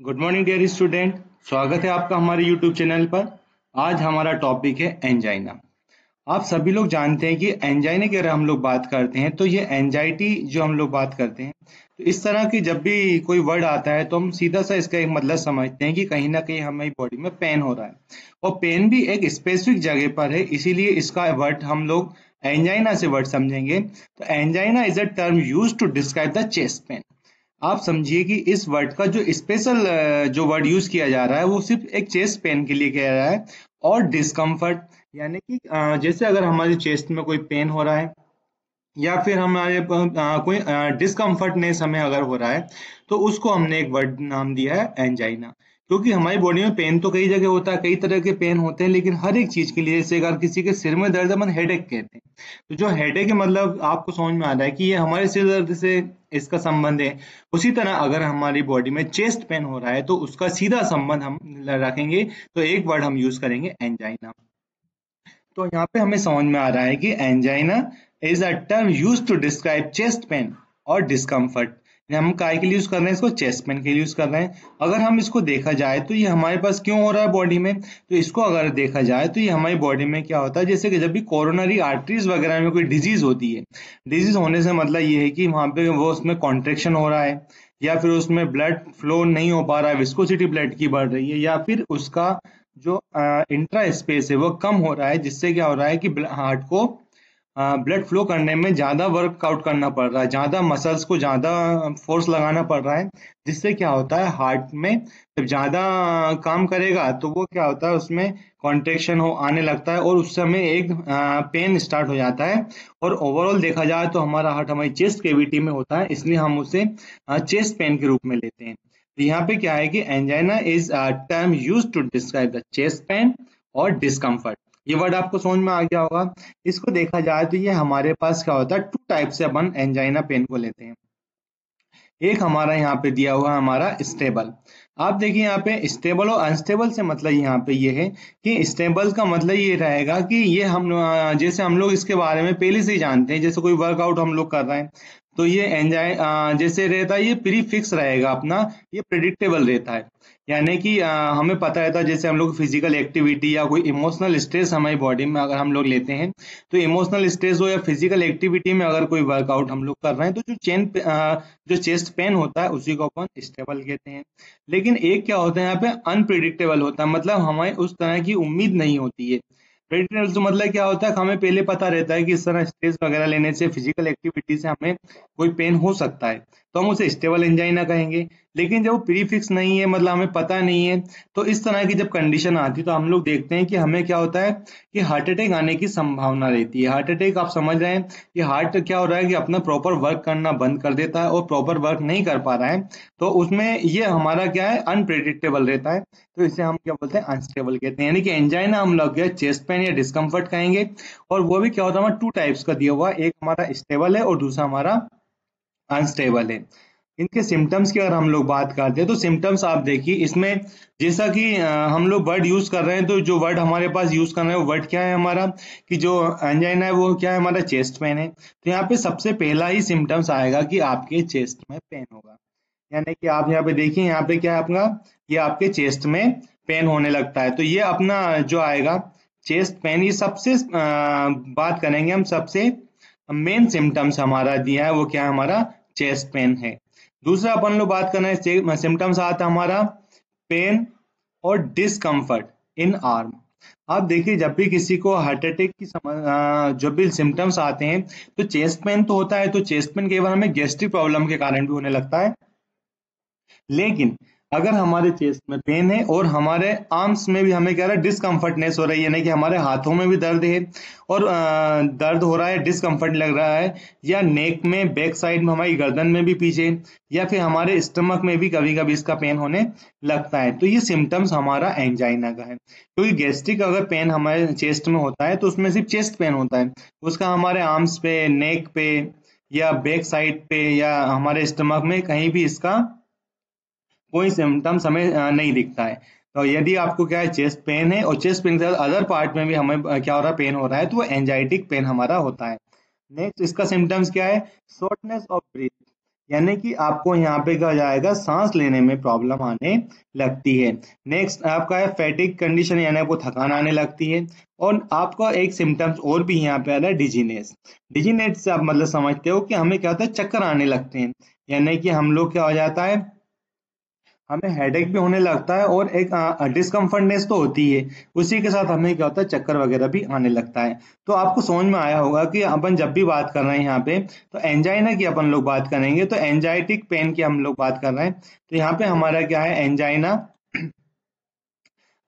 Good morning dear student. स्वागत है आपका हमारे यूट्यूब चैनल पर। आज हमारा टॉपिक है एंजाइना। आप सभी लोग जानते हैं कि एंजाइना की अगर हम लोग बात करते हैं तो ये एंजाइटी जो हम लोग बात करते हैं, तो इस तरह की जब भी कोई वर्ड आता है तो हम सीधा सा इसका एक मतलब समझते हैं कि कहीं ना कहीं हमारी बॉडी में पेन हो रहा है, और पेन भी एक स्पेसिफिक जगह पर है, इसीलिए इसका वर्ड हम लोग एंजाइना से वर्ड समझेंगे। तो angina is a term use to describe the chest pain. आप समझिए कि इस वर्ड का जो स्पेशल जो वर्ड यूज किया जा रहा है वो सिर्फ एक चेस्ट पेन के लिए किया जा रहा है। और डिस्कम्फर्ट यानी कि जैसे अगर हमारे चेस्ट में कोई पेन हो रहा है या फिर हमारे कोई डिस्कम्फर्टनेस हमें अगर हो रहा है, तो उसको हमने एक वर्ड नाम दिया है एंजाइना। क्योंकि हमारी बॉडी में पेन तो कई जगह होता है, कई तरह के पेन होते हैं, लेकिन हर एक चीज के लिए, जैसे अगर किसी के सिर में दर्द है, मतलब हेडेक कहते हैं, तो जो हेडेक है मतलब आपको समझ में आ रहा है कि ये हमारे सिर दर्द से इसका संबंध है। उसी तरह अगर हमारी बॉडी में चेस्ट पेन हो रहा है तो उसका सीधा संबंध हम रखेंगे, तो एक वर्ड हम यूज करेंगे एंजाइना। तो यहाँ पे हमें समझ में आ रहा है कि angina is a term use to describe chest pain और डिस्कम्फर्ट। हम काय के लिए यूज कर रहे हैं इसको? चेस्ट पेन के लिए यूज कर रहे हैं। अगर हम इसको देखा जाए तो ये हमारे पास क्यों हो रहा है बॉडी में, तो इसको अगर देखा जाए तो ये हमारी बॉडी में क्या होता है, जैसे कि जब भी कोरोनरी आर्टरीज वगैरह में कोई डिजीज होती है, डिजीज होने से मतलब ये है कि वहां पे वो उसमें कॉन्ट्रेक्शन हो रहा है, या फिर उसमें ब्लड फ्लो नहीं हो पा रहा है, विस्कोसिटी ब्लड की बढ़ रही है, या फिर उसका जो इंट्रा स्पेस है वो कम हो रहा है, जिससे क्या हो रहा है कि हार्ट को ब्लड फ्लो करने में ज्यादा वर्कआउट करना पड़ रहा है, ज्यादा मसल्स को ज्यादा फोर्स लगाना पड़ रहा है, जिससे क्या होता है हार्ट में जब ज्यादा काम करेगा तो वो क्या होता है उसमें कॉन्ट्रेक्शन हो आने लगता है, और उस समय एक पेन स्टार्ट हो जाता है। और ओवरऑल देखा जाए तो हमारा हार्ट हमारी चेस्ट कैविटी में होता है, इसलिए हम उसे चेस्ट पेन के रूप में लेते हैं। तो यहाँ पे क्या है कि angina is a term use to describe the chest pain और डिस्कम्फर्ट। ये वर्ड आपको समझ में आ गया होगा। इसको देखा जाए तो ये हमारे पास क्या होता है, टू टाइप से अपन एंजाइना पेन को लेते हैं। एक हमारा यहाँ पे दिया हुआ है हमारा स्टेबल। आप देखिए यहाँ पे स्टेबल और अनस्टेबल से मतलब यहाँ पे ये है कि स्टेबल का मतलब ये रहेगा कि ये हम जैसे हम लोग इसके बारे में पहले से ही जानते हैं, जैसे कोई वर्कआउट हम लोग कर रहे हैं तो ये जैसे रहता है, ये प्री फिक्स रहेगा अपना, ये प्रिडिक्टेबल रहता है। यानी कि हमें पता रहता है, जैसे हम लोग फिजिकल एक्टिविटी या कोई इमोशनल स्ट्रेस हमारी बॉडी में अगर हम लोग लेते हैं, तो इमोशनल स्ट्रेस हो या फिजिकल एक्टिविटी में अगर कोई वर्कआउट हम लोग कर रहे हैं, तो जो चेस्ट पेन होता है उसी को अपन स्टेबल कहते हैं। लेकिन एक क्या होता है यहाँ पे, अनप्रिडिक्टेबल होता है, मतलब हमें उस तरह की उम्मीद नहीं होती है। प्रेडिक्टेबल तो मतलब क्या होता है, हमें पहले पता रहता है कि इस तरह स्ट्रेस वगैरह लेने से, फिजिकल एक्टिविटी से हमें कोई पेन हो सकता है, तो हम उसे स्टेबल एंजाइना कहेंगे। लेकिन जब वो प्री फिक्स नहीं है, मतलब हमें पता नहीं है, तो इस तरह की जब कंडीशन आती है तो हम लोग देखते हैं कि हमें क्या होता है कि हार्ट अटैक आने की संभावना रहती है। हार्ट अटैक आप समझ रहे हैं कि हार्ट क्या हो रहा है कि अपना प्रॉपर वर्क करना बंद कर देता है और प्रॉपर वर्क नहीं कर पा रहा है, तो उसमें ये हमारा क्या है, अनप्रेडिक्टेबल रहता है। तो इसे हम क्या बोलते हैं, अनस्टेबल कहते हैं। यानी कि एंजाइना हम लोग चेस्ट पेन या डिस्कम्फर्ट कहेंगे, और वो भी क्या होता है हमारा टू टाइप्स का दिया हुआ, एक हमारा स्टेबल है और दूसरा हमारा अनस्टेबल है। इनके सिम्टम्स की अगर हम लोग बात करते हैं तो सिम्टम्स आप देखिए इसमें, जैसा कि हम लोग वर्ड यूज कर रहे हैं, तो जो वर्ड हमारे पास यूज कर रहे हैं वो वर्ड क्या है हमारा, कि जो एंजाइना है वो क्या है, हमारा चेस्ट पेन है। तो यहाँ पे सबसे पहला ही सिम्टम्स आएगा कि आपके चेस्ट में पेन होगा। यानी कि आप यहाँ पे देखिए, यहाँ पे क्या है आपका, ये आपके चेस्ट में पेन होने लगता है, तो ये अपना जो आएगा चेस्ट पेन, ये सबसे बात करेंगे हम, सबसे मेन सिम्टम्स हमारा दिया है वो क्या है, हमारा चेस्ट पेन है। दूसरा अपन लोग बात कर रहे हैं, सिम्टम्स आता है हमारा पेन और डिस्कम्फर्ट इन आर्म। आप देखिए जब भी किसी को हार्ट अटैक की जब भी सिम्टम्स आते हैं, तो चेस्ट पेन तो होता है, तो चेस्ट पेन कई बार हमें गैस्ट्रिक प्रॉब्लम के कारण भी होने लगता है। लेकिन अगर हमारे चेस्ट में पेन है और हमारे आर्म्स में भी हमें क्या रहा है, डिस्कम्फर्टनेस हो रही है, यानी कि हमारे हाथों में भी दर्द है और दर्द हो रहा है, डिस्कम्फर्ट लग रहा है, या नेक में, बैक साइड में, हमारी गर्दन में भी पीछे, या फिर हमारे स्टमक में भी कभी कभी इसका पेन होने लगता है, तो ये सिम्टम्स हमारा एंजाइना का है। क्योंकि गैस्ट्रिक अगर पेन हमारे चेस्ट में होता है तो उसमें सिर्फ चेस्ट पेन होता है, उसका हमारे आर्म्स पे, नेक पे या बैक साइड पे या हमारे स्टमक में कहीं भी इसका कोई सिम्टम्स हमें नहीं दिखता है। तो यदि आपको क्या है, चेस्ट पेन है और चेस्ट पेन के साथ अदर पार्ट में भी हमें क्या हो रहा है, पेन हो रहा है, तो वो एंजाइटिक पेन हमारा होता है। नेक्स्ट इसका सिम्टम्स क्या है, शॉर्टनेस ऑफ ब्रीथ। यानी कि आपको यहाँ पे क्या हो जाएगा, सांस लेने में प्रॉब्लम आने लगती है। नेक्स्ट आपका है फैटिक कंडीशन, यानी आपको थकान आने लगती है। और आपका एक सिम्टम्स और भी यहाँ पे आ रहा है, डिजीनेस। डिजीनेस से आप मतलब समझते हो कि हमें क्या होता है, चक्कर आने लगते हैं, यानी कि हम लोग क्या हो जाता है, हमें हेडेक भी होने लगता है और एक डिस्कम्फर्टनेस तो होती है, उसी के साथ हमें क्या होता है, चक्कर वगैरह भी आने लगता है। तो आपको समझ में आया होगा कि अपन जब भी बात कर रहे हैं यहाँ पे, तो एंजाइना की अपन लोग बात करेंगे, तो एंजाइटिक पेन की हम लोग बात कर रहे हैं। तो यहाँ पे हमारा क्या है, एंजाइना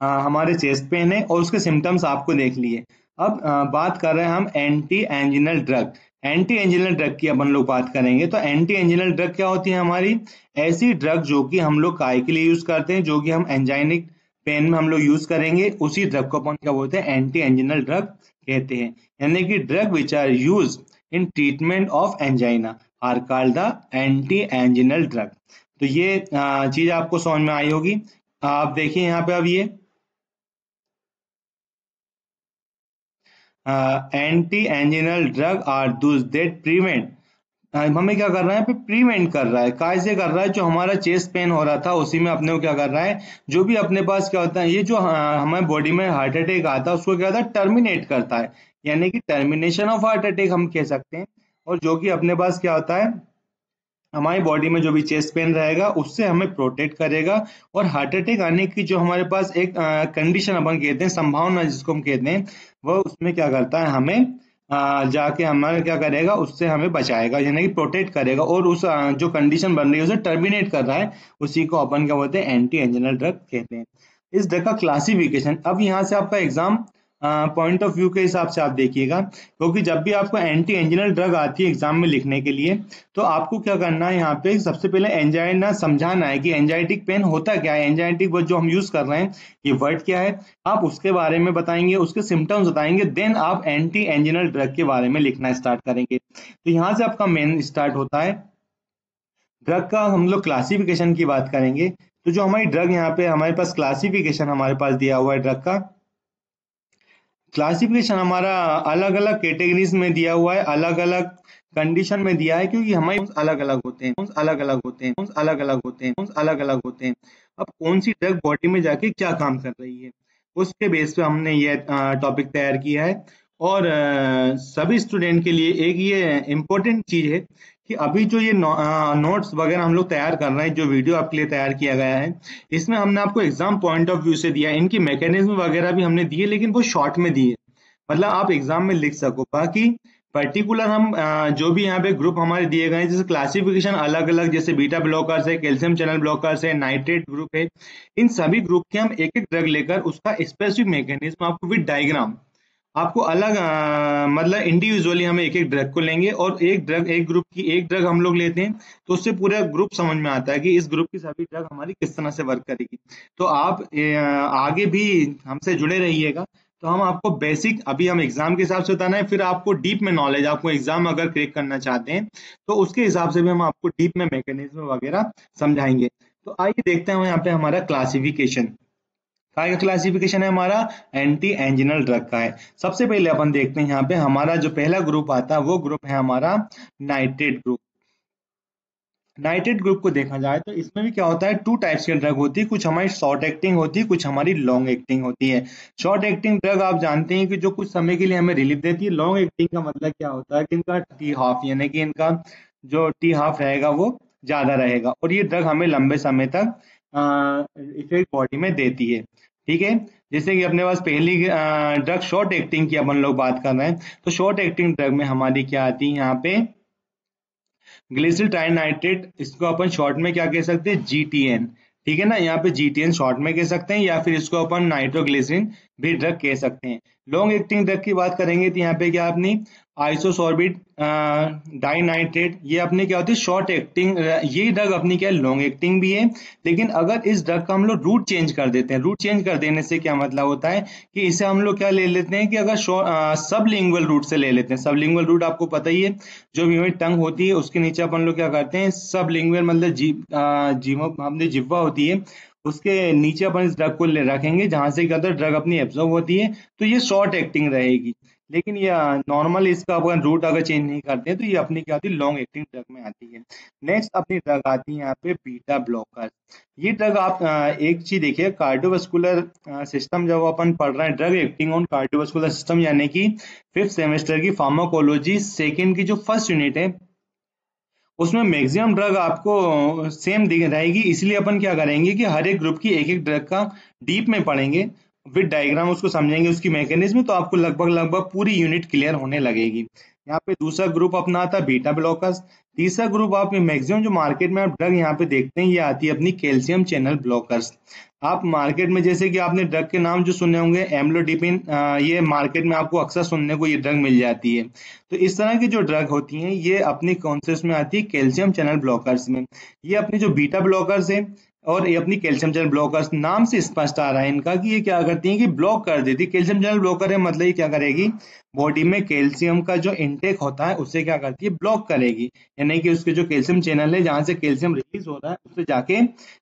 हमारे चेस्ट पेन है और उसके सिम्टम्स आपको देख लिए। अब बात कर रहे हैं हम anti anginal drug. Anti anginal drug की अपन लोग बात करेंगे, तो एंटी एंजिनल ड्रग क्या होती है, हमारी ऐसी ड्रग जो कि हम लोग काय के लिए यूज करते हैं, जो कि हम एंजाइनिक पेन में हम लोग यूज करेंगे, उसी ड्रग को अपन क्या बोलते हैं, एंटी एंजिनल ड्रग कहते हैं। यानी कि drug which are use in treatment of angina are called the anti anginal drug. तो ये चीज आपको समझ में आई होगी। आप देखिए यहाँ पे अब ये एंटी एंजिनल ड्रग आर दूस दैट प्रिवेंट, हमें क्या कर रहा है, पे प्रिवेंट कर रहा है, कैसे कर रहा है, जो हमारा चेस्ट पेन हो रहा था उसी में अपने को क्या कर रहा है, जो भी अपने पास क्या होता है, ये जो हमारे बॉडी में हार्ट अटैक आता है उसको क्या होता है, टर्मिनेट करता है, यानी कि टर्मिनेशन ऑफ हार्ट अटैक हम कह सकते हैं। और जो कि अपने पास क्या होता है, हमारी बॉडी में जो भी चेस्ट पेन रहेगा उससे हमें प्रोटेक्ट करेगा। और हार्ट अटैक आने की जो हमारे पास एक कंडीशन अपन कहते हैं, संभावना जिसको हम कहते हैं, वो उसमें क्या करता है, हमें जाके हमारे क्या करेगा, उससे हमें बचाएगा, यानी कि प्रोटेक्ट करेगा, और उस जो कंडीशन बन रही है उसे टर्मिनेट कर रहा है, उसी को अपन क्या बोलते हैं, एंटी एंजिनल ड्रग कहते हैं। इस ड्रग का क्लासिफिकेशन, अब यहाँ से आपका एग्जाम पॉइंट ऑफ व्यू के हिसाब से आप देखिएगा, क्योंकि जब भी आपको एंटी एंजिनल ड्रग आती है एग्जाम में लिखने के लिए, तो आपको क्या करना है, यहाँ पे सबसे पहले एंजाइना समझाना है कि एंजाइटिक पेन होता क्या है, एंजाइटिक वर्ड जो हम यूज कर रहे हैं ये वर्ड क्या है, आप उसके बारे में बताएंगे, उसके सिम्टम्स बताएंगे, देन आप एंटी एंजिनल ड्रग के बारे में लिखना स्टार्ट करेंगे। तो यहाँ से आपका मेन स्टार्ट होता है। ड्रग का हम लोग क्लासिफिकेशन की बात करेंगे, तो जो हमारी ड्रग यहाँ पे हमारे पास क्लासिफिकेशन हमारे पास दिया हुआ है, ड्रग का क्लासिफिकेशन हमारा अलग अलग कैटेगरीज में दिया हुआ है, अलग अलग कंडीशन में दिया है, क्योंकि हमारे अलग अलग होते हैं, अलग अलग होते हैं, अलग अलग होते हैं, अलग अलग होते हैं। अब कौन सी ड्रग बॉडी में जाके क्या काम कर रही है, उसके बेस पे हमने ये टॉपिक तैयार किया है। और सभी स्टूडेंट के लिए एक ये इम्पोर्टेंट चीज है कि अभी जो ये नोट्स वगैरह हम लोग तैयार कर रहे हैं, जो वीडियो आपके लिए तैयार किया गया है, इसमें हमने आपको एग्जाम पॉइंट ऑफ व्यू से दिया है, इनकी मैकेनिज्म वगैरह भी हमने दिए, लेकिन वो शॉर्ट में दिए, मतलब आप एग्जाम में लिख सको। बाकी पर्टिकुलर हम जो भी यहाँ पे ग्रुप हमारे दिए गए हैं, जैसे क्लासिफिकेशन अलग अलग, जैसे बीटा ब्लॉकर्स है, कैल्शियम चैनल ब्लॉकर्स है, नाइट्रेट ग्रुप है, इन सभी ग्रुप के हम एक एक ड्रग लेकर उसका स्पेसिफिक मैकेनिज्म आपको विद डायग्राम आपको अलग मतलब इंडिविजुअली हम एक एक ड्रग को लेंगे, और एक ड्रग, एक ग्रुप की एक ड्रग हम लोग लेते हैं, तो उससे पूरा ग्रुप समझ में आता है कि इस ग्रुप की सभी ड्रग हमारी किस तरह से वर्क करेगी। तो आप आगे भी हमसे जुड़े रहिएगा। तो हम आपको बेसिक, अभी हम एग्जाम के हिसाब से बताना है, फिर आपको डीप में नॉलेज, आपको एग्जाम अगर क्रैक करना चाहते हैं तो उसके हिसाब से भी हम आपको डीप में मैकेनिज्म वगैरह समझाएंगे। तो आइए देखते हैं यहाँ पे हमारा क्लासिफिकेशन, काय का क्लासिफिकेशन है हमारा, एंटी एंजिनल ड्रग का है। सबसे पहले अपन देखते हैं यहाँ पे हमारा जो पहला ग्रुप आता है, वो ग्रुप है हमारा नाइट्रेट ग्रुप। नाइट्रेट ग्रुप को देखा जाए तो इसमें भी क्या होता है, टू टाइप्स की ड्रग होती है, कुछ हमारी शॉर्ट एक्टिंग होती है, कुछ हमारी लॉन्ग एक्टिंग होती है। शॉर्ट एक्टिंग ड्रग आप जानते हैं कि जो कुछ समय के लिए हमें रिलीफ देती है। लॉन्ग एक्टिंग का मतलब क्या होता है कि इनका टी हाफ, यानी कि इनका जो टी हाफ रहेगा वो ज्यादा रहेगा, और ये ड्रग हमें लंबे समय तक इफेक्ट बॉडी में देती है। ठीक है, जैसे कि अपने पास पहली ड्रग शॉर्ट एक्टिंग की अपन लोग बात कर रहे हैं, तो शॉर्ट एक्टिंग ड्रग में हमारी क्या आती है यहाँ पे, ग्लिसरल ट्राइनाइट्रेट, इसको अपन शॉर्ट में क्या कह सकते हैं, जीटीएन। ठीक है ना, यहाँ पे जीटीएन शॉर्ट में कह सकते हैं, या फिर इसको अपन नाइट्रोग्लिसरीन भी ड्रग कह सकते हैं। लॉन्ग एक्टिंग ड्रग की बात करेंगे तो यहाँ पे क्या अपनी आइसोसॉर्बिट डाइनाइट्रेट, ये अपनी क्या होती है, शॉर्ट एक्टिंग। ये ड्रग अपनी क्या है, लॉन्ग एक्टिंग भी है, लेकिन अगर इस ड्रग का हम लोग रूट चेंज कर देते हैं, रूट चेंज कर देने से क्या मतलब होता है कि इसे हम लोग क्या ले लेते हैं कि अगर सबलिंगुअल रूट से ले लेते हैं। सबलिंगुअल रूट आपको पता ही है, जो भी हमारी टंग होती है उसके नीचे अपन लोग क्या करते हैं, सबलिंगुअल मतलब जीव अपनी जिह्वा होती है, उसके नीचे अपन इस ड्रग को ले रखेंगे, जहां से क्या होता है ड्रग अपनी एब्जॉर्ब होती है, तो ये शॉर्ट एक्टिंग रहेगी। लेकिन ये नॉर्मल इसका अपन रूट अगर चेंज नहीं करते हैं तो ये अपनी क्या होती है, लॉन्ग एक्टिंग ड्रग में आती है। नेक्स्ट अपनी ड्रग आती है यहाँ पे बीटा ब्लॉकर। ये ड्रग आप एक चीज देखिए, कार्डियोवास्कुलर सिस्टम जब अपन पढ़ रहे हैं, drug acting on cardiovascular system, यानी कि 5th सेमेस्टर की फार्माकोलॉजी सेकेंड की जो फर्स्ट यूनिट है, उसमें मैक्सिमम ड्रग आपको सेम दिख रहेगी। इसलिए अपन क्या करेंगे कि हर एक ग्रुप की एक एक ड्रग का डीप में पढ़ेंगे, विद डायग्राम उसको समझेंगे, उसकी मैकेनिज्म, तो आपको लगभग लगभग पूरी यूनिट क्लियर होने लगेगी। यहाँ पे दूसरा ग्रुप अपना आता है बीटा ब्लॉकर्स। तीसरा ग्रुप आप मैक्सिमम जो मार्केट में आप ड्रग यहाँ पे देखते हैं, ये आती है अपनी कैल्शियम चैनल ब्लॉकर्स। आप मार्केट में जैसे कि आपने ड्रग के नाम जो सुने होंगे, एम्लोडिपिन, ये मार्केट में आपको अक्सर सुनने को ये ड्रग मिल जाती है। तो इस तरह की जो ड्रग होती हैं ये अपनी कौन से उसमें आती है, कैल्शियम चैनल ब्लॉकर्स में। ये अपनी जो बीटा ब्लॉकर्स है और ये अपनी कैल्शियम चैनल ब्लॉकर्स, नाम से स्पष्ट आ रहा है इनका कि ये क्या करती हैं कि ब्लॉक कर देती है। कैल्शियम चैनल ब्लॉकर है मतलब ये क्या करेगी, बॉडी में कैल्शियम का जो इनटेक होता है उसे क्या करती है, ब्लॉक करेगी। यानी कि उसके जो कैल्शियम चैनल है जहां से कैल्शियम रिलीज हो रहा है उसे जाके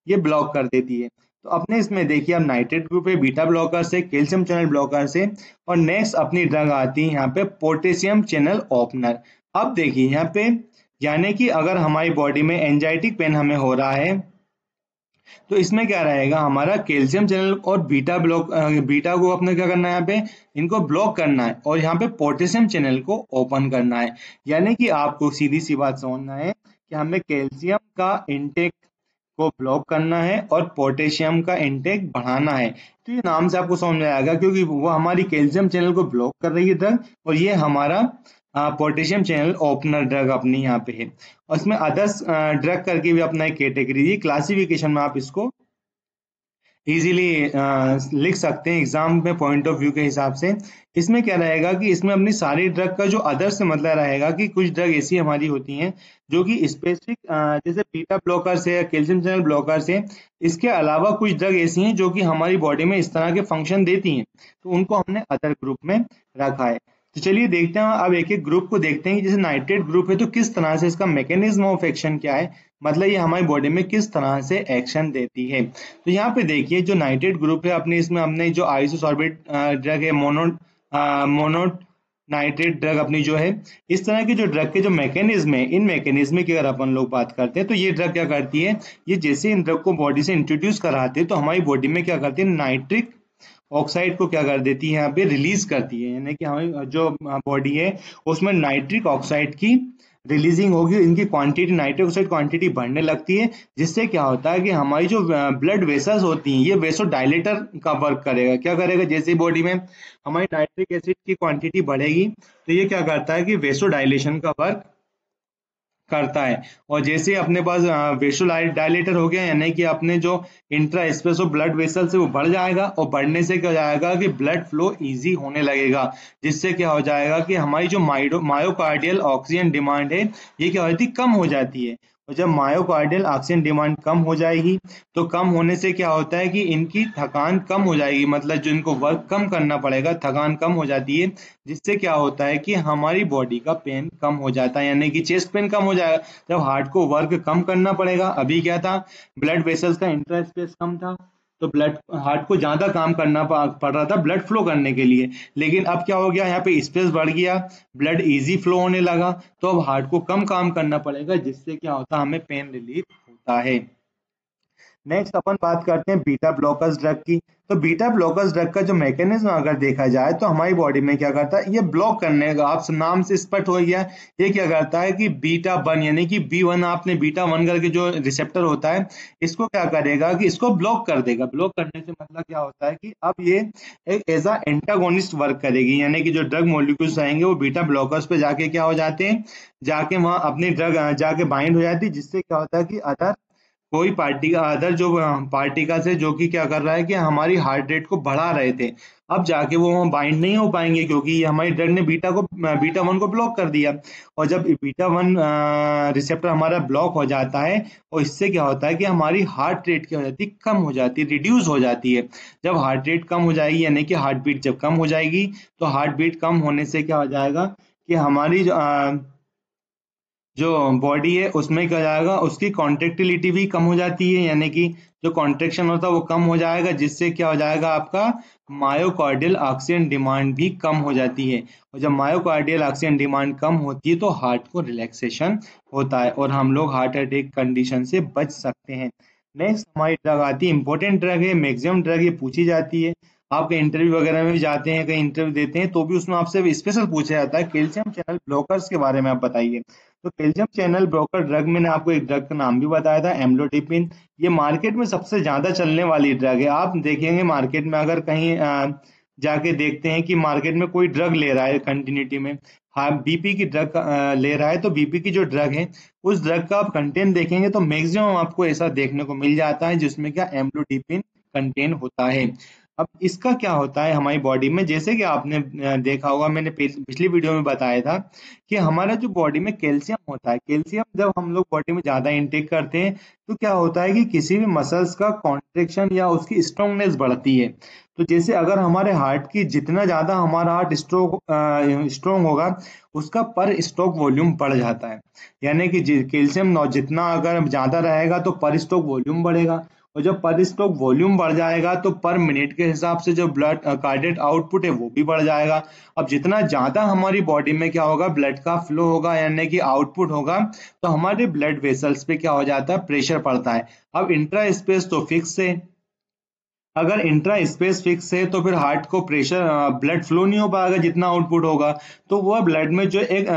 ये ब्लॉक कर देती है। तो अपने इसमें देखिए अब नाइट्रेट ग्रुप है, बीटा ब्लॉकर से, कैल्शियम चैनल ब्लॉकर से, और नेक्स्ट अपनी ड्रग आती है यहाँ पे पोटेशियम चैनल ओपनर। अब देखिए यहाँ पे, यानी कि अगर हमारी बॉडी में एंजाइटिक पेन हमें हो रहा है तो इसमें क्या रहेगा, हमारा कैल्शियम चैनल और बीटा को अपने क्या करना है, यहाँ पे इनको ब्लॉक करना है, और यहाँ पे पोटेशियम चैनल को ओपन करना है। यानी कि आपको सीधी सी बात समझना है कि हमें कैल्शियम का इनटेक को ब्लॉक करना है और पोटेशियम का इनटेक बढ़ाना है। तो ये नाम से आपको समझ में आएगा, क्योंकि वो हमारी कैल्शियम चैनल को ब्लॉक कर रही है ड्रग, और ये हमारा पोटेशियम चैनल ओपनर ड्रग अपनी यहाँ पे है। और इसमें अदर्स ड्रग करके भी अपना एक कैटेगरी है, क्लासिफिकेशन में आप इसको इजीली लिख सकते हैं एग्जाम में पॉइंट ऑफ व्यू के हिसाब से। इसमें क्या रहेगा कि इसमें अपनी सारी ड्रग का जो अदर से मतलब रहेगा कि कुछ ड्रग ऐसी हमारी होती हैं जो कि स्पेसिफिक, जैसे बीटा ब्लॉकर से, कैल्शियम चैनल ब्लॉकर से, इसके अलावा कुछ ड्रग ऐसी हैं जो कि हमारी बॉडी में इस तरह के फंक्शन देती हैं, तो उनको हमने अदर ग्रुप में रखा है। तो चलिए देखते हैं, अब एक एक ग्रुप को देखते हैं कि जैसे नाइट्रेट ग्रुप है तो किस तरह से इसका मैकेनिज्म ऑफ एक्शन क्या है, मतलब ये हमारी बॉडी में किस तरह से एक्शन देती है। तो यहाँ पे देखिए जो नाइट्रेट ग्रुप है अपने, इसमें हमने जो आइसोसॉर्बेट ड्रग है, मोनो नाइट्रेट ड्रग अपनी जो है, इस तरह की जो ड्रग के जो मैकेनिज्म है, इन मैकेनिज्म की अगर अपन लोग बात करते हैं तो ये ड्रग क्या करती है, ये जैसे इन ड्रग को बॉडी से इंट्रोड्यूस कराते हैं तो हमारी बॉडी में क्या करती है, नाइट्रिक ऑक्साइड को क्या कर देती है, यहाँ पे रिलीज करती है। यानी कि हमारी जो बॉडी है उसमें नाइट्रिक ऑक्साइड की रिलीजिंग होगी, इनकी क्वांटिटी, नाइट्रिक ऑक्साइड क्वांटिटी बढ़ने लगती है, जिससे क्या होता है कि हमारी जो ब्लड वेसल्स होती हैं ये वेसो डायलेटर का वर्क करेगा। क्या करेगा, जैसे बॉडी में हमारी नाइट्रिक एसिड की क्वांटिटी बढ़ेगी तो ये क्या करता है कि वेसो डायलेशन का वर्क करता है। और जैसे अपने पास वेसो डायलेटर हो गया, यानी कि अपने जो intra space of blood vessel से वो बढ़ जाएगा, और बढ़ने से क्या हो जाएगा कि ब्लड फ्लो इजी होने लगेगा, जिससे क्या हो जाएगा कि हमारी जो मायोकार्डियल ऑक्सीजन डिमांड है ये क्या होती है, कम हो जाती है। और जब मायोकार्डियल ऑक्सीजन डिमांड कम हो जाएगी तो कम होने से क्या होता है कि इनकी थकान कम हो जाएगी, मतलब जो इनको वर्क कम करना पड़ेगा, थकान कम हो जाती है, जिससे क्या होता है कि हमारी बॉडी का पेन कम हो जाता है, यानी कि चेस्ट पेन कम हो जाएगा। जब हार्ट को वर्क कम करना पड़ेगा, अभी क्या था, ब्लड वेसल्स का इंट्रा स्पेस कम था तो ब्लड, हार्ट को ज्यादा काम करना पड़ रहा था ब्लड फ्लो करने के लिए, लेकिन अब क्या हो गया, यहाँ पे स्पेस बढ़ गया, ब्लड इजी फ्लो होने लगा, तो अब हार्ट को कम काम करना पड़ेगा, जिससे क्या होता है, हमें पेन रिलीफ होता है। नेक्स्ट अपन बात करते हैं बीटा ब्लॉकर्स ड्रग की। तो बीटा ब्लॉकर्स ड्रग का जो मैकेनिज्म अगर देखा जाए तो हमारी बॉडी में क्या करता है, ये ब्लॉक करने का, आप नाम से स्पष्ट हो गया, ये क्या करता है कि बीटा वन, यानी कि B1, आपने बीटा वन करके जो रिसेप्टर होता है इसको क्या करेगा कि इसको ब्लॉक कर देगा। ब्लॉक करने से मतलब क्या होता है कि अब ये एक एज अ एंटागोनिस्ट वर्क करेगी, यानी कि जो ड्रग मॉलिक्यूल्स आएंगे वो बीटा ब्लॉकर्स पे जाके क्या हो जाते हैं, जाके वहां अपनी ड्रग जाके बाइंड हो जाती है, जिससे क्या होता है कि अदर कोई पार्टी का अदर जो पार्टिकल्स है जो कि क्या कर रहा है कि हमारी हार्ट रेट को बढ़ा रहे थे, अब जाके वो बाइंड नहीं हो पाएंगे, क्योंकि हमारी ड्रग ने बीटा वन को ब्लॉक कर दिया। और जब बीटा वन रिसेप्टर हमारा ब्लॉक हो जाता है, और इससे क्या होता है कि हमारी हार्ट रेट क्या हो जाती है, कम हो जाती है, रिड्यूस हो जाती है। जब हार्ट रेट कम हो जाएगी, यानी कि हार्ट बीट जब कम हो जाएगी, तो हार्ट बीट कम होने से क्या हो जाएगा कि हमारी जो बॉडी है उसमें क्या हो जाएगा, उसकी कॉन्ट्रेक्टिलिटी भी कम हो जाती है, यानी कि जो कॉन्ट्रेक्शन होता है वो कम हो जाएगा, जिससे क्या हो जाएगा, आपका मायोकार्डियल ऑक्सीजन डिमांड भी कम हो जाती है। और जब मायोकार्डियल ऑक्सीजन डिमांड कम होती है तो हार्ट को रिलैक्सेशन होता है और हम लोग हार्ट अटैक कंडीशन से बच सकते हैं। नेक्स्ट हमारी ड्रग आती है, इंपॉर्टेंट ड्रग है, मैक्सिमम ड्रग ये पूछी जाती है, आपके इंटरव्यू वगैरह में भी जाते हैं, कहीं इंटरव्यू देते हैं तो भी उसमें आपसे स्पेशल पूछा जाता है, कैल्शियम चैनल ब्लॉकर्स के बारे में आप बताइए। तो कैल्शियम चैनल ब्लॉकर ड्रग, मैंने आपको एक ड्रग का नाम भी बताया था, एम्लोडिपिन। ये मार्केट में सबसे ज्यादा चलने वाली ड्रग है। आप देखेंगे मार्केट में अगर कहीं जाके देखते हैं कि मार्केट में कोई ड्रग ले रहा है कंटिन्यूटी में, हाँ बीपी की ड्रग ले रहा है, तो बीपी की जो ड्रग है उस ड्रग का आप कंटेंट देखेंगे तो मैक्सिमम आपको ऐसा देखने को मिल जाता है जिसमें क्या एम्लोडिपिन कंटेंट होता है। अब इसका क्या होता है हमारी बॉडी में, जैसे कि आपने देखा होगा, मैंने पिछली वीडियो में बताया था कि हमारा जो बॉडी में कैल्शियम होता है, कैल्शियम जब हम लोग बॉडी में ज्यादा इंटेक करते हैं तो क्या होता है कि किसी भी मसल्स का कॉन्ट्रेक्शन या उसकी स्ट्रोंगनेस बढ़ती है। तो जैसे अगर हमारे हार्ट की, जितना ज्यादा हमारा हार्ट स्ट्रोंग होगा उसका पर स्ट्रोक वॉल्यूम बढ़ जाता है, यानी कि कैल्शियम जितना अगर ज्यादा रहेगा तो पर स्ट्रोक वॉल्यूम बढ़ेगा, और जब पर स्ट्रोक वॉल्यूम बढ़ जाएगा तो पर मिनट के हिसाब से जो ब्लड कार्डियक आउटपुट है वो भी बढ़ जाएगा। अब जितना ज्यादा हमारी बॉडी में क्या होगा, ब्लड का फ्लो होगा यानी कि आउटपुट होगा, तो हमारे ब्लड वेसल्स पे क्या हो जाता है, प्रेशर पड़ता है। अब इंट्रा स्पेस तो फिक्स है, अगर इंट्रा स्पेस फिक्स है तो फिर हार्ट को प्रेशर, ब्लड फ्लो नहीं हो पाएगा जितना आउटपुट होगा, तो वह ब्लड में जो एक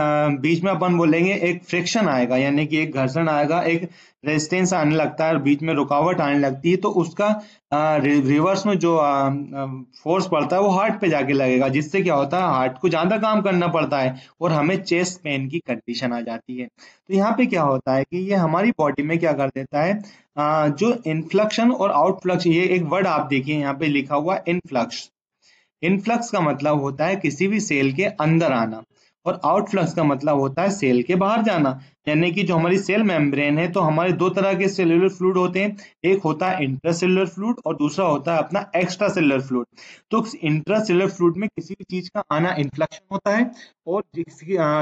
बीच में अपन बोलेंगे एक फ्रिक्शन आएगा, यानी कि एक घर्षण आएगा, एक रेजिस्टेंस आने लगता है और बीच में रुकावट आने लगती है, तो उसका रिवर्स में जो फोर्स पड़ता है वो हार्ट पे जाके लगेगा, जिससे क्या होता है, हार्ट को ज्यादा काम करना पड़ता है और हमें चेस्ट पेन की कंडीशन आ जाती है। तो यहाँ पे क्या होता है कि ये हमारी बॉडी में क्या कर देता है, जो इनफ्लक्शन और आउटफ्लक्स, ये एक वर्ड आप देखिए यहाँ पे लिखा हुआ इनफ्लक्स। इनफ्लक्स का मतलब होता है किसी भी सेल के अंदर आना, और आउटफ्लक्स का मतलब होता है सेल के बाहर जाना, यानी कि जो हमारी सेल मेम्ब्रेन है, तो हमारे दो तरह के सेलुलर फ्लूइड होते हैं, एक होता है इंट्रासेलुलर फ्लूइड और दूसरा होता है अपना एक्स्ट्रा सेलुलर फ्लूइड। तो इंट्रासेलुलर फ्लूइड में किसी भी चीज का आना इन्फ्लक्शन होता है, और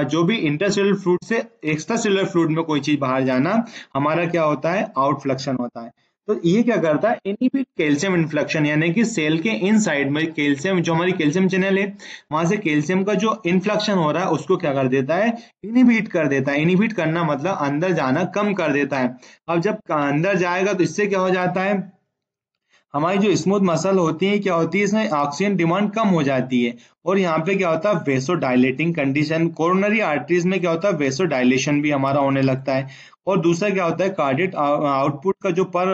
जो भी इंट्रासेलुलर फ्लूइड से एक्स्ट्रा सेलुलर फ्लूइड में कोई चीज बाहर जाना, हमारा क्या होता है, आउटफ्लक्शन होता है। तो ये क्या करता है, इनहिबिट कैल्शियम इन्फ्लक्शन, यानी कि सेल के इन साइड में कैल्शियम, जो हमारी कैल्शियम चैनल है वहां से कैल्शियम का जो इन्फ्लक्शन हो रहा है उसको क्या कर देता है, इनहिबिट कर देता है। इनहिबिट करना मतलब अंदर जाना कम कर देता है। अब जब अंदर जाएगा तो इससे क्या हो जाता है, हमारी जो स्मूथ मसल होती है क्या होती है, इसमें ऑक्सीजन डिमांड कम हो जाती है, और यहाँ पे क्या होता है, वेसो डायलेटिंग कंडीशन, कोरोनरी आर्टरीज में क्या होता है, वेसो डायलेशन भी हमारा होने लगता है। और दूसरा क्या होता है, कार्डियक आउटपुट का जो पर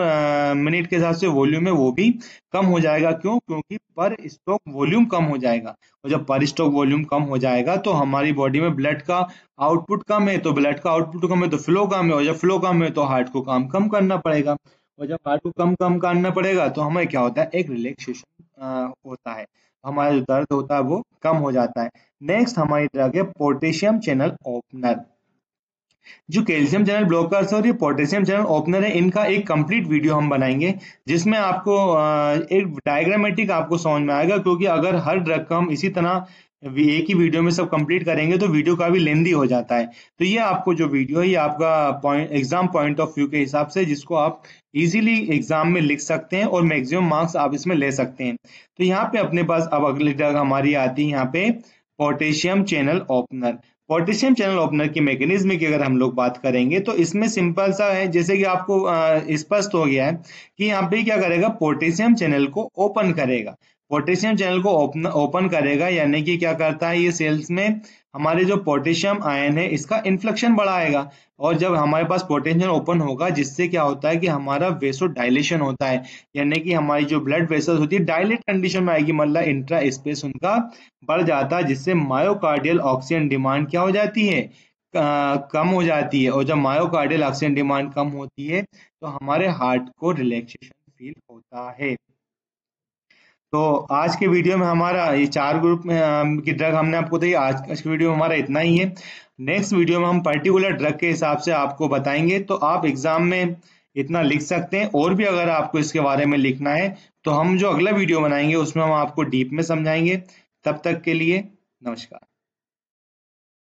मिनट के हिसाब से वॉल्यूम है वो भी कम हो जाएगा। क्यों? क्योंकि पर स्ट्रोक वॉल्यूम कम हो जाएगा, और जब पर स्ट्रोक वॉल्यूम कम हो जाएगा तो हमारी बॉडी में ब्लड का आउटपुट कम है, तो ब्लड का आउटपुट कम है तो फ्लो कम है, और जब फ्लो कम है तो हार्ट को काम कम करना पड़ेगा, और जब हार्ट को कम कम करना पड़ेगा तो हमें क्या होता है, एक रिलैक्सेशन होता है, हमारा जो दर्द होता है वो कम हो जाता है। नेक्स्ट हमारी ड्रग है पोटेशियम चैनल ओपनर। जो कैल्शियम चैनल ब्लॉकर्स और ये पोटेशियम चैनल ओपनर है, इनका एक कंप्लीट वीडियो हम बनाएंगे जिसमें आपको एक डायग्रामेटिक आपको समझ में आएगा, क्योंकि अगर हर ड्रग का हम इसी तरह एक ही वीडियो में सब कंप्लीट करेंगे तो वीडियो का भी लेंदी हो जाता है। तो ये आपको जो वीडियो है ये आपका एग्जाम पॉइंट ऑफ व्यू के हिसाब से, जिसको आप इजीली एग्जाम में लिख सकते हैं और मैक्सिमम मार्क्स आप इसमें ले सकते हैं। तो यहाँ पे अपने पास अब अगली ड्रग हमारी आती है यहाँ पे potassium channel opener. Potassium channel opener की मैकेनिज्म की अगर हम लोग बात करेंगे तो इसमें सिंपल सा है, जैसे कि आपको स्पष्ट हो गया है कि यहाँ पे क्या करेगा, पोटेशियम चैनल को ओपन करेगा। पोटेशियम चैनल को ओपन करेगा यानी कि क्या करता है, ये सेल्स में हमारे जो पोटेशियम आयन है इसका इन्फ्लेक्शन बढ़ाएगा, और जब हमारे पास पोटेशियम ओपन होगा जिससे क्या होता है कि हमारा वेसो डायलेशन होता है, यानी कि हमारी जो ब्लड वेसल्स होती है डायलेट कंडीशन में आएगी, मतलब इंट्रा स्पेस उनका बढ़ जाता है, जिससे मायोकार्डियल ऑक्सीजन डिमांड क्या हो जाती है, कम हो जाती है, और जब मायोकार्डियल ऑक्सीजन डिमांड कम होती है तो हमारे हार्ट को रिलैक्सेशन फील होता है। तो आज के वीडियो में हमारा ये चार ग्रुप में की ड्रग हमने आपको दी। आज के वीडियो में हमारा इतना ही है। नेक्स्ट वीडियो में हम पर्टिकुलर ड्रग के हिसाब से आपको बताएंगे, तो आप एग्जाम में इतना लिख सकते हैं, और भी अगर आपको इसके बारे में लिखना है तो हम जो अगला वीडियो बनाएंगे उसमें हम आपको डीप में समझाएंगे। तब तक के लिए नमस्कार।